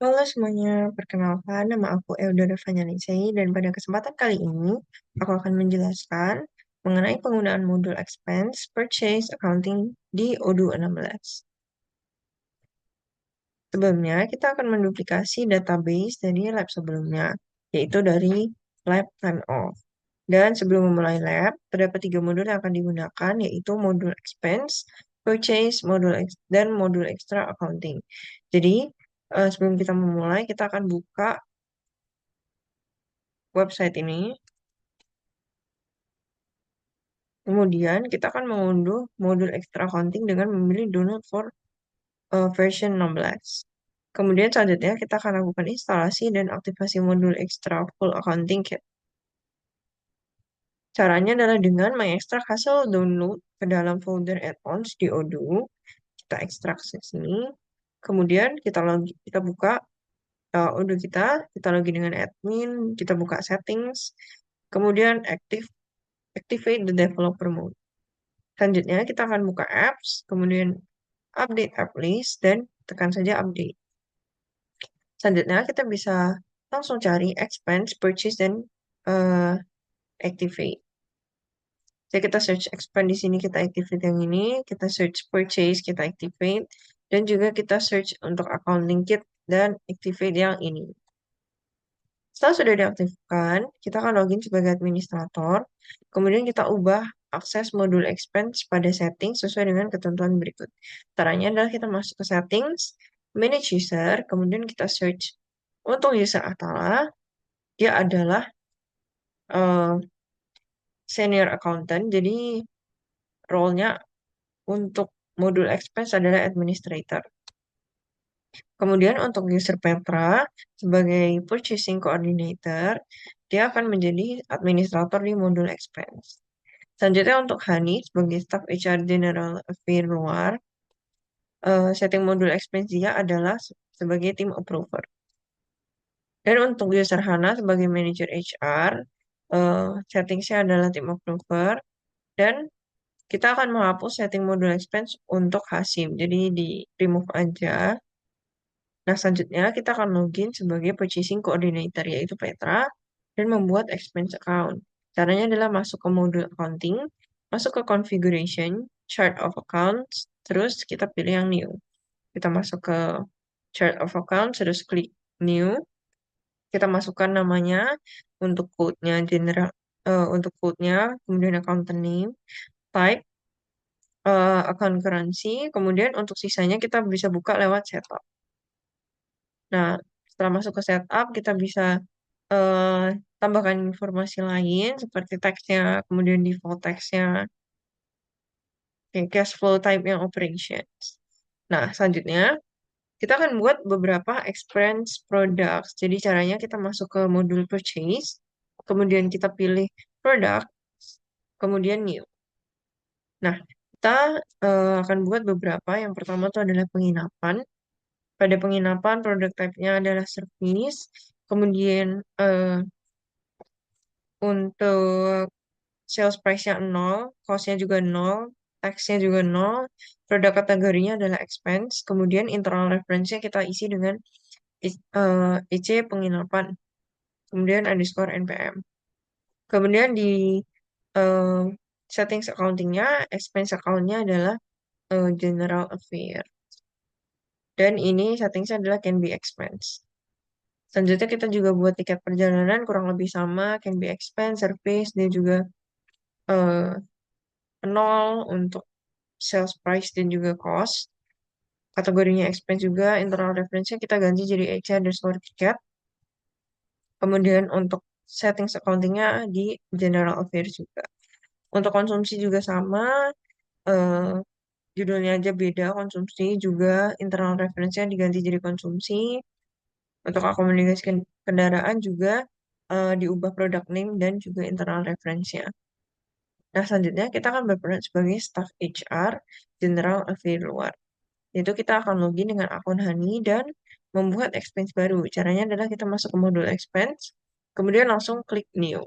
Halo semuanya, perkenalkan nama aku Eudora Fanyalisei dan pada kesempatan kali ini aku akan menjelaskan mengenai penggunaan modul expense purchase accounting di Odoo 16. Sebelumnya kita akan menduplikasi database dari lab sebelumnya, yaitu dari lab time off. Dan sebelum memulai lab, terdapat tiga modul yang akan digunakan, yaitu modul expense, purchase, dan modul extra accounting. Jadi, sebelum kita memulai, kita akan buka website ini. Kemudian kita akan mengunduh modul extra accounting dengan memilih download for version 16. Kemudian selanjutnya kita akan lakukan instalasi dan aktivasi modul extra full accounting kit. Caranya adalah dengan mengekstrak hasil download ke dalam folder add-ons di Odoo. Kita ekstrak ke sini. Kemudian kita buka Odoo kita login dengan admin, kita buka settings, kemudian activate the developer mode. Selanjutnya kita akan buka apps, kemudian update app list, dan tekan saja update. Selanjutnya kita bisa langsung cari expense, purchase, dan uh, activate. Jadi kita search expense di sini, kita activate yang ini, kita search purchase, kita activate, dan juga kita search untuk accounting kit dan activate yang ini. Setelah sudah diaktifkan, kita akan login sebagai administrator, kemudian kita ubah akses modul expense pada setting sesuai dengan ketentuan berikut. Caranya adalah kita masuk ke settings, manage user, kemudian kita search untuk user Atala, dia adalah uh, senior accountant, jadi role-nya untuk modul expense adalah administrator. Kemudian untuk user Petra sebagai purchasing coordinator, dia akan menjadi administrator di modul expense. Selanjutnya untuk Hani sebagai staff HR General Affair luar, setting modul expense dia adalah sebagai team approver. Dan untuk user Hana sebagai manager HR, settingsnya adalah team approver. Dan kita akan menghapus setting modul expense untuk Hasim. Jadi di remove aja. Nah, selanjutnya kita akan login sebagai purchasing coordinator, yaitu Petra, dan membuat expense account. Caranya adalah masuk ke modul accounting, masuk ke configuration, chart of accounts, terus kita pilih yang new. Kita masuk ke chart of accounts, terus klik new. Kita masukkan namanya untuk code-nya general, untuk code-nya, kemudian account name, type, account currency, kemudian untuk sisanya kita bisa buka lewat setup. Nah, setelah masuk ke setup, kita bisa eh, tambahkan informasi lain seperti teksnya, kemudian default teksnya, kayak cash flow type yang operations. Nah, selanjutnya kita akan buat beberapa expense products. Jadi caranya kita masuk ke modul purchase, kemudian kita pilih product, kemudian new. Nah, kita akan buat beberapa. Yang pertama itu adalah penginapan. Pada penginapan, produk type-nya adalah service. Kemudian untuk sales price-nya 0, cost-nya juga 0, tax-nya juga 0, produk kategorinya adalah expense, kemudian internal reference-nya kita isi dengan EC penginapan, kemudian underscore NPM. Kemudian di eh, settings accounting-nya, expense account-nya adalah general affair. Dan ini settingsnya adalah can be expense. Selanjutnya kita juga buat tiket perjalanan kurang lebih sama, can be expense, service, dan juga eh, 0 untuk sales price dan juga cost. Kategorinya expense juga, internal reference-nya kita ganti jadi EC underscore ticket. Kemudian untuk settings accounting-nya di general affairs juga. Untuk konsumsi juga sama, eh, judulnya aja beda, konsumsi juga internal reference-nya diganti jadi konsumsi. Untuk akomodasi kendaraan juga diubah product name dan juga internal reference-nya. Nah, selanjutnya kita akan berperan sebagai staff HR General Affair luar. Yaitu kita akan login dengan akun Hani dan membuat expense baru. Caranya adalah kita masuk ke modul expense, kemudian langsung klik new.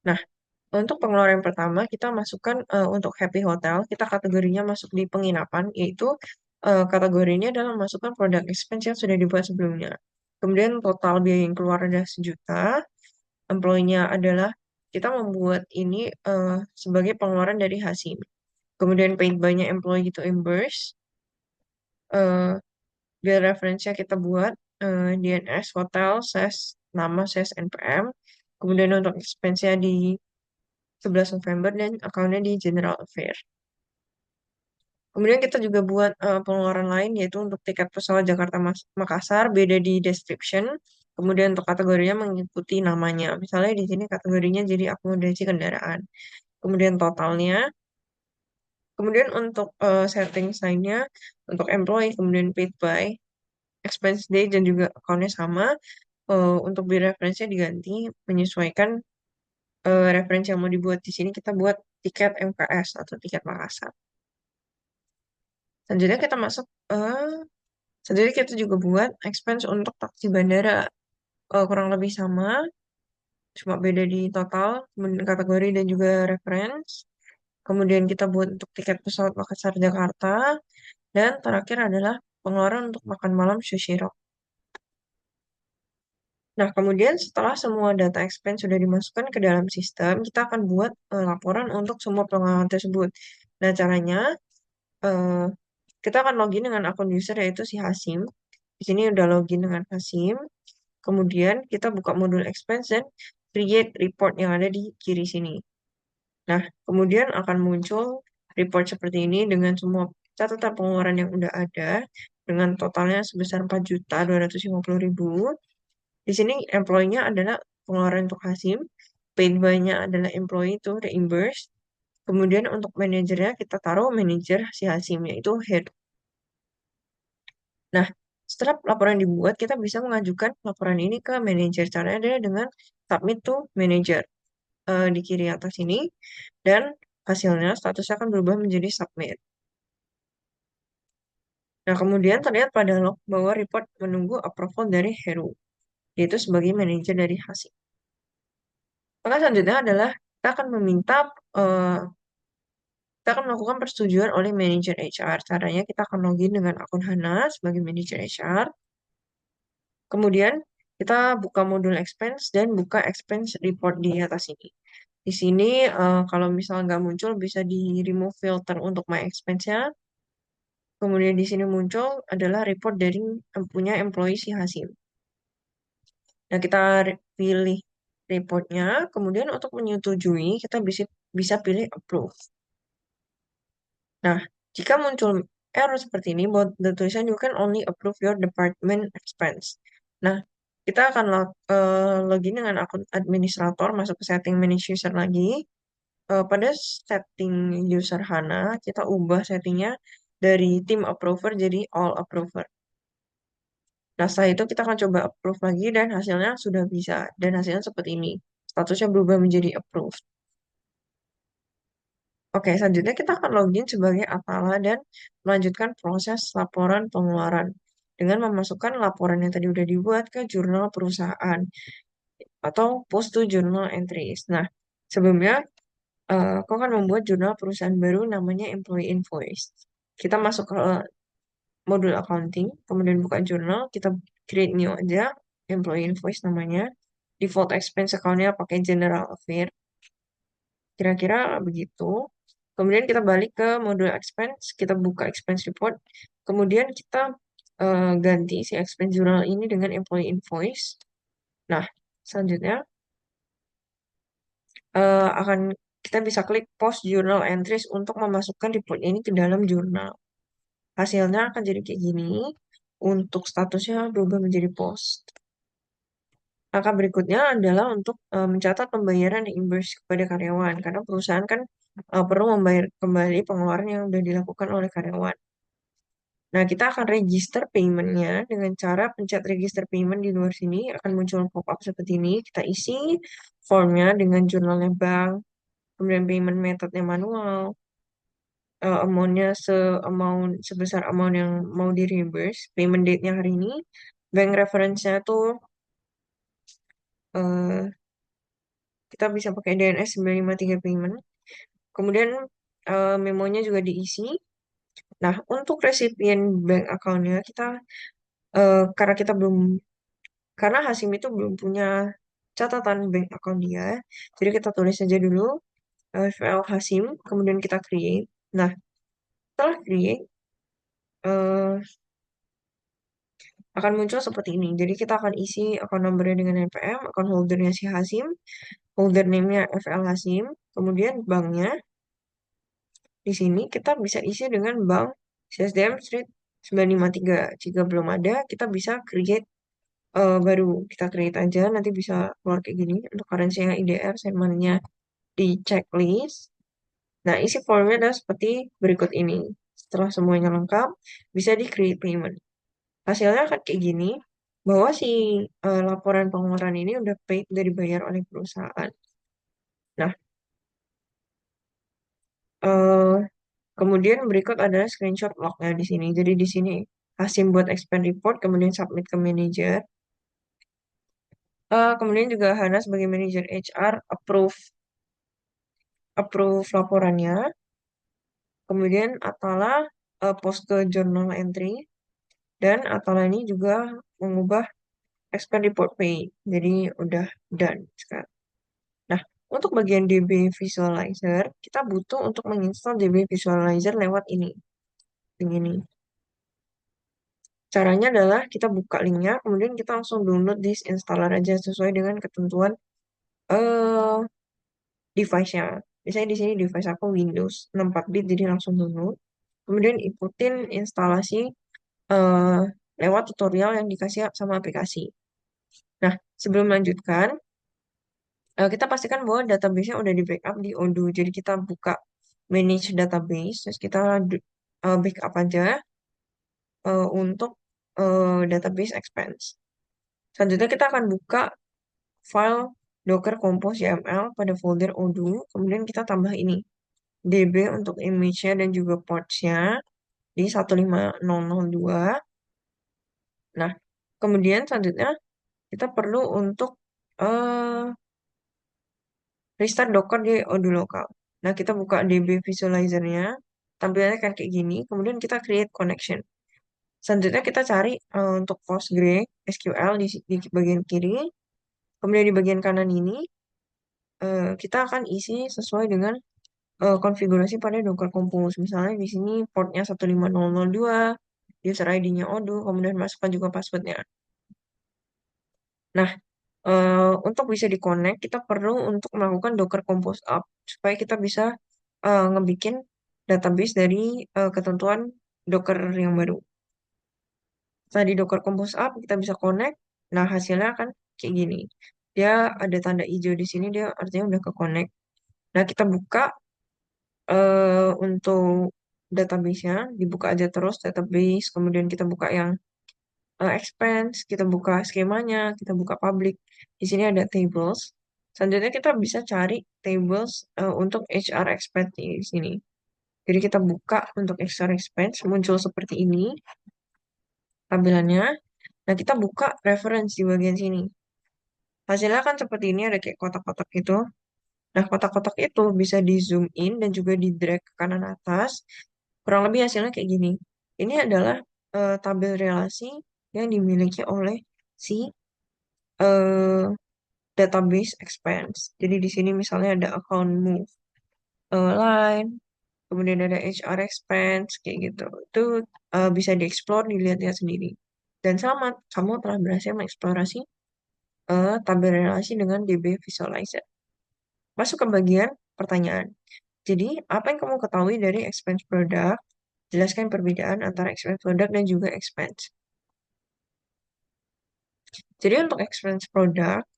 Nah, untuk pengeluaran yang pertama kita masukkan untuk Happy Hotel, kita kategorinya masuk di penginapan, yaitu Kategori ini adalah masukkan produk expense yang sudah dibuat sebelumnya. Kemudian total biaya yang keluar adalah 1 juta. Employee-nya adalah kita membuat ini sebagai pengeluaran dari Hasim. Kemudian paid by-nya employee itu reimburse. Eh, Biar referensinya kita buat DNS, hotel, SES, nama, SES, NPM. Kemudian untuk expense-nya di 11 November dan account-nya di General Affair. Kemudian kita juga buat pengeluaran lain yaitu untuk tiket pesawat Jakarta Makassar beda di description. Kemudian untuk kategorinya mengikuti namanya. Misalnya di sini kategorinya jadi akomodasi kendaraan. Kemudian totalnya. Kemudian untuk setting lainnya untuk employee kemudian paid by expense day dan juga account-nya sama. Untuk bill referensinya diganti menyesuaikan referensi yang mau dibuat di sini kita buat tiket MKS atau tiket Makassar. Selanjutnya kita masuk selanjutnya kita juga buat expense untuk taksi bandara. Kurang lebih sama, cuma beda di total, kemudian kategori dan juga reference. Kemudian kita buat untuk tiket pesawat Makassar Jakarta dan terakhir adalah pengeluaran untuk makan malam sushi rock. Nah, kemudian setelah semua data expense sudah dimasukkan ke dalam sistem, kita akan buat laporan untuk semua pengeluaran tersebut. Nah, caranya eh, kita akan login dengan akun user yaitu si Hasim. Di sini udah login dengan Hasim. Kemudian kita buka modul expense dan create report yang ada di kiri sini. Nah, kemudian akan muncul report seperti ini dengan semua catatan pengeluaran yang udah ada dengan totalnya sebesar 4.250.000. Di sini employee-nya adalah pengeluaran untuk Hasim, paid by-nya adalah employee itu reimburse. Kemudian untuk manajernya kita taruh manajer si Hasim yaitu head. Nah, setelah laporan dibuat, kita bisa mengajukan laporan ini ke manajer. Caranya adalah dengan submit to manager di kiri atas ini, dan hasilnya statusnya akan berubah menjadi submit. Nah, kemudian terlihat pada log bahwa report menunggu approval dari Heru, yaitu sebagai manajer dari Hasil. Maka selanjutnya adalah kita akan meminta, eh, kita akan melakukan persetujuan oleh manajer HR. Caranya kita akan login dengan akun Hana sebagai manajer HR. Kemudian kita buka modul expense dan buka expense report di atas ini. Di sini kalau misalnya nggak muncul bisa di remove filter untuk my expense-nya. Kemudian di sini muncul adalah report dari punya employee si Hasim. Nah, kita pilih reportnya. Kemudian untuk menyetujui kita bisa pilih approve. Nah, jika muncul error seperti ini, buat the tulisan you can only approve your department expense. Nah, kita akan login dengan akun administrator, masuk ke setting manage user lagi. Pada setting user HANA, kita ubah settingnya dari team approver jadi all approver. Nah, setelah itu kita akan coba approve lagi dan hasilnya sudah bisa. Dan hasilnya seperti ini. Statusnya berubah menjadi approved. Oke, selanjutnya kita akan login sebagai Atala dan melanjutkan proses laporan pengeluaran dengan memasukkan laporan yang tadi udah dibuat ke jurnal perusahaan atau post to journal entries. Nah, sebelumnya aku akan membuat jurnal perusahaan baru namanya Employee Invoice. Kita masuk ke modul accounting, kemudian buka jurnal, kita create new aja, Employee Invoice namanya. Default expense account-nya pakai General Affair. Kira-kira begitu. Kemudian kita balik ke modul expense, kita buka expense report. Kemudian kita ganti si expense journal ini dengan employee invoice. Nah, selanjutnya akan kita bisa klik post journal entries untuk memasukkan report ini ke dalam jurnal. Hasilnya akan jadi kayak gini. Untuk statusnya berubah menjadi post. Langkah berikutnya adalah untuk mencatat pembayaran reimburse kepada karyawan, karena perusahaan kan perlu membayar kembali pengeluaran yang sudah dilakukan oleh karyawan. Nah, kita akan register payment-nya dengan cara pencet register payment di luar sini, akan muncul pop-up seperti ini. Kita isi formnya dengan jurnalnya bank, kemudian payment methodnya manual, amount-nya sebesar amount yang mau di reimburse, payment date-nya hari ini, bank reference-nya tuh eh, kita bisa pakai DNS 953 payment. Kemudian memonya juga diisi. Nah, untuk recipient bank account-nya kita karena kita belum karena Hasim itu belum punya catatan bank account dia, jadi kita tulis saja dulu file Hasim, kemudian kita create. Nah, setelah create eh, akan muncul seperti ini. Jadi kita akan isi account number-nya dengan NPM, account holder-nya si Hasim, holder name-nya FL Hasim, kemudian banknya di sini kita bisa isi dengan bank CSDM Street 953. Jika belum ada, kita bisa create baru. Kita create aja, nanti bisa keluar kayak gini. Untuk currency-nya IDR, segmennya di checklist. Nah, isi formnya adalah seperti berikut ini. Setelah semuanya lengkap, bisa di create payment. Hasilnya akan kayak gini, bahwa si laporan pengeluaran ini udah paid, udah dibayar oleh perusahaan. Nah, eh, kemudian berikut adalah screenshot lognya di sini. Jadi di sini Hasim buat expand report, kemudian submit ke manager. Kemudian juga Hana sebagai manager HR approve laporannya. Kemudian Atala post ke journal entry, dan Atala ini juga mengubah expand report pay. Jadi udah done sekarang. Nah, untuk bagian DB Visualizer, kita butuh untuk menginstal DB Visualizer lewat ini. Link ini. Caranya adalah kita buka linknya, kemudian kita langsung download this installer aja sesuai dengan ketentuan eh device-nya. Misalnya di sini device aku Windows 64 bit, jadi langsung download. Kemudian ikutin instalasi eh lewat tutorial yang dikasih sama aplikasi. Nah, sebelum melanjutkan, kita pastikan bahwa database-nya udah di backup di Odoo. Jadi kita buka manage database, terus kita backup aja untuk database expense. Selanjutnya kita akan buka file Docker Compose YAML pada folder Odoo. Kemudian kita tambah ini DB untuk image-nya dan juga ports-nya di 15002. Nah, kemudian selanjutnya kita perlu untuk eh, restart Docker di Odoo lokal. Nah, kita buka DB visualizer-nya, tampilannya kan kayak gini. Kemudian kita create connection. Selanjutnya kita cari untuk PostgreSQL di bagian kiri. Kemudian di bagian kanan ini kita akan isi sesuai dengan konfigurasi pada Docker Compose. Misalnya di sini portnya 15002, user ID-nya Odoo, kemudian masukkan juga passwordnya. Nah, untuk bisa di-connect, kita perlu untuk melakukan Docker Compose up supaya kita bisa ngebikin database dari ketentuan Docker yang baru. Setelah di Docker Compose up, kita bisa connect. Nah, hasilnya akan kayak gini. Dia ada tanda hijau di sini, dia artinya udah ke connect. Nah, kita buka untuk database-nya, dibuka aja terus database, kemudian kita buka yang expense, kita buka skemanya, kita buka public. Di sini ada tables. Selanjutnya kita bisa cari tables untuk HR expense di sini. Jadi kita buka untuk HR expense, muncul seperti ini tampilannya. Nah, kita buka reference di bagian sini. Hasilnya kan seperti ini, ada kayak kotak-kotak gitu. Nah, kotak-kotak itu bisa di zoom in dan juga di drag ke kanan atas. Kurang lebih hasilnya kayak gini. Ini adalah tabel relasi yang dimiliki oleh si eh, database expense. Jadi di sini misalnya ada account move line, kemudian ada HR expense, kayak gitu. Itu bisa dieksplor, dilihat-lihat sendiri. Dan selamat, kamu telah berhasil mengeksplorasi tabel relasi dengan DB Visualizer. Masuk ke bagian pertanyaan. Jadi, apa yang kamu ketahui dari expense product? Jelaskan perbedaan antara expense product dan juga expense. Jadi, untuk expense product,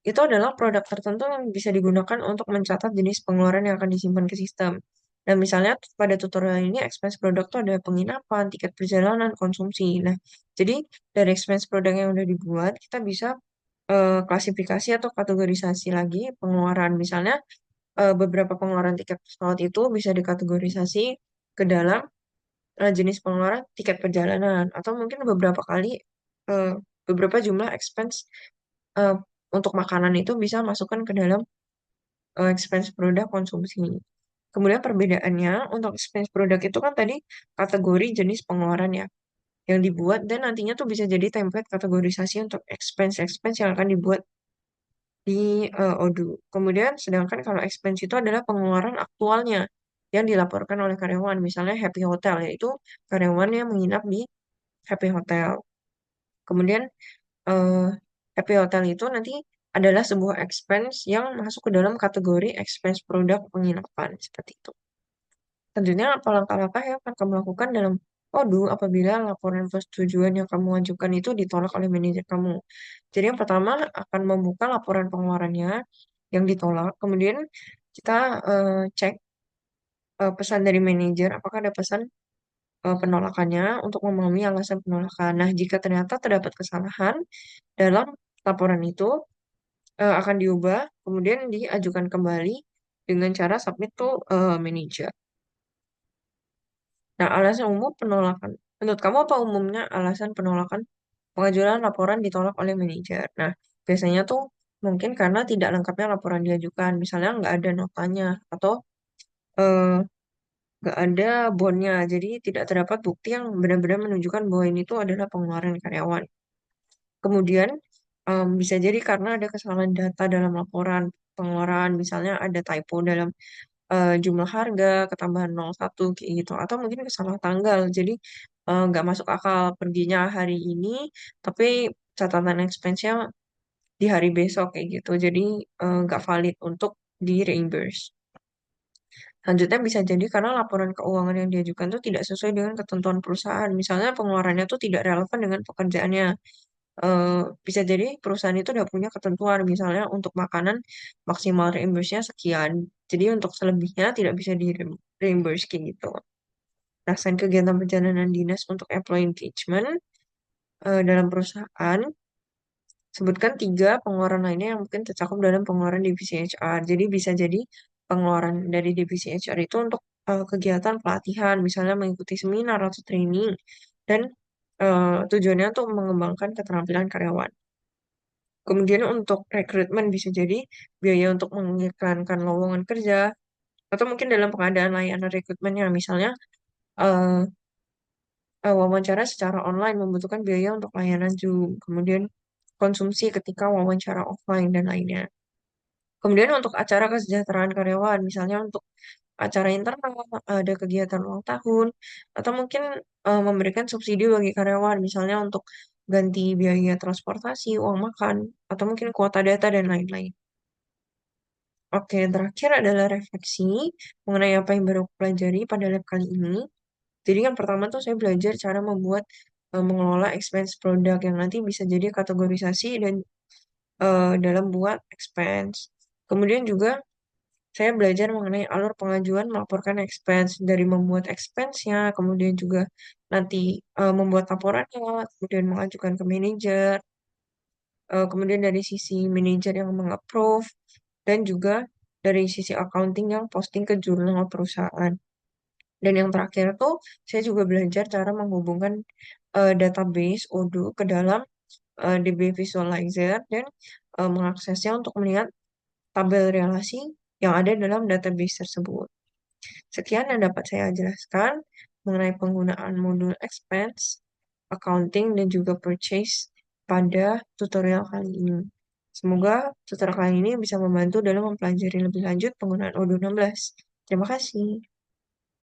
itu adalah produk tertentu yang bisa digunakan untuk mencatat jenis pengeluaran yang akan disimpan ke sistem. Nah, misalnya pada tutorial ini expense product itu ada penginapan, tiket perjalanan, konsumsi. Nah, jadi dari expense product yang udah dibuat, kita bisa klasifikasi atau kategorisasi lagi pengeluaran. Misalnya beberapa pengeluaran tiket pesawat itu bisa dikategorisasi ke dalam jenis pengeluaran tiket perjalanan, atau mungkin beberapa kali eh, beberapa jumlah expense eh, untuk makanan itu bisa masukkan ke dalam expense produk konsumsi. Kemudian perbedaannya untuk expense product itu kan tadi kategori jenis pengeluaran ya yang dibuat dan nantinya tuh bisa jadi template kategorisasi untuk expense-expense yang akan dibuat di Odoo. Kemudian sedangkan kalau expense itu adalah pengeluaran aktualnya yang dilaporkan oleh karyawan. Misalnya Happy Hotel yaitu karyawan yang menginap di Happy Hotel. Kemudian eh, Happy Hotel itu nanti adalah sebuah expense yang masuk ke dalam kategori expense produk penginapan seperti itu. Tentunya apa langkah-langkah yang akan kamu lakukan dalam Odoo apabila laporan persetujuan yang kamu ajukan itu ditolak oleh manajer kamu. Jadi yang pertama akan membuka laporan pengeluarannya yang ditolak. Kemudian kita cek pesan dari manajer, apakah ada pesan penolakannya untuk memahami alasan penolakan. Nah, jika ternyata terdapat kesalahan dalam laporan itu akan diubah, kemudian diajukan kembali dengan cara submit to manager. Nah, alasan umum penolakan. Menurut kamu apa umumnya alasan penolakan pengajuan laporan ditolak oleh manajer? Nah, biasanya tuh mungkin karena tidak lengkapnya laporan diajukan. Misalnya nggak ada notanya atau eh, nggak ada bonnya. Jadi tidak terdapat bukti yang benar-benar menunjukkan bahwa ini tuh adalah pengeluaran karyawan. Kemudian bisa jadi karena ada kesalahan data dalam laporan pengeluaran. Misalnya ada typo dalam jumlah harga, ketambahan 01 kayak gitu. Atau mungkin kesalahan tanggal. Jadi nggak masuk akal perginya hari ini, tapi catatan expense-nya di hari besok kayak gitu. Jadi nggak valid untuk di reimburse. Selanjutnya bisa jadi karena laporan keuangan yang diajukan itu tidak sesuai dengan ketentuan perusahaan. Misalnya pengeluarannya itu tidak relevan dengan pekerjaannya. Bisa jadi perusahaan itu udah punya ketentuan, misalnya untuk makanan maksimal reimburse-nya sekian. Jadi untuk selebihnya tidak bisa di reimburse kayak gitu. Nah, selain kegiatan perjalanan dinas untuk employee engagement dalam perusahaan, sebutkan 3 pengeluaran lainnya yang mungkin tercakup dalam pengeluaran divisi HR. Jadi bisa jadi pengeluaran dari divisi HR itu untuk kegiatan pelatihan, misalnya mengikuti seminar atau training, dan tujuannya untuk mengembangkan keterampilan karyawan. Kemudian untuk rekrutmen bisa jadi biaya untuk mengiklankan lowongan kerja, atau mungkin dalam pengadaan layanan rekrutmennya, misalnya eh, wawancara secara online membutuhkan biaya untuk layanan Zoom, kemudian konsumsi ketika wawancara offline dan lainnya. Kemudian untuk acara kesejahteraan karyawan, misalnya untuk acara internal, ada kegiatan ulang tahun, atau mungkin memberikan subsidi bagi karyawan, misalnya untuk ganti biaya transportasi, uang makan, atau mungkin kuota data dan lain-lain. Oke, terakhir adalah refleksi mengenai apa yang baru aku pelajari pada lab kali ini. Jadi yang pertama tuh saya belajar cara membuat mengelola expense produk yang nanti bisa jadi kategorisasi dan dalam buat expense. Kemudian juga saya belajar mengenai alur pengajuan melaporkan expense dari membuat expense-nya, kemudian juga nanti membuat laporannya, kemudian mengajukan ke manajer, kemudian dari sisi manajer yang mengapprove, dan juga dari sisi accounting yang posting ke jurnal perusahaan. Dan yang terakhir tuh, saya juga belajar cara menghubungkan database Odoo ke dalam DB Visualizer dan mengaksesnya untuk melihat tabel relasi yang ada dalam database tersebut. Sekian yang dapat saya jelaskan mengenai penggunaan modul expense, accounting, dan juga purchase pada tutorial kali ini. Semoga tutorial kali ini bisa membantu dalam mempelajari lebih lanjut penggunaan Odoo 16. Terima kasih.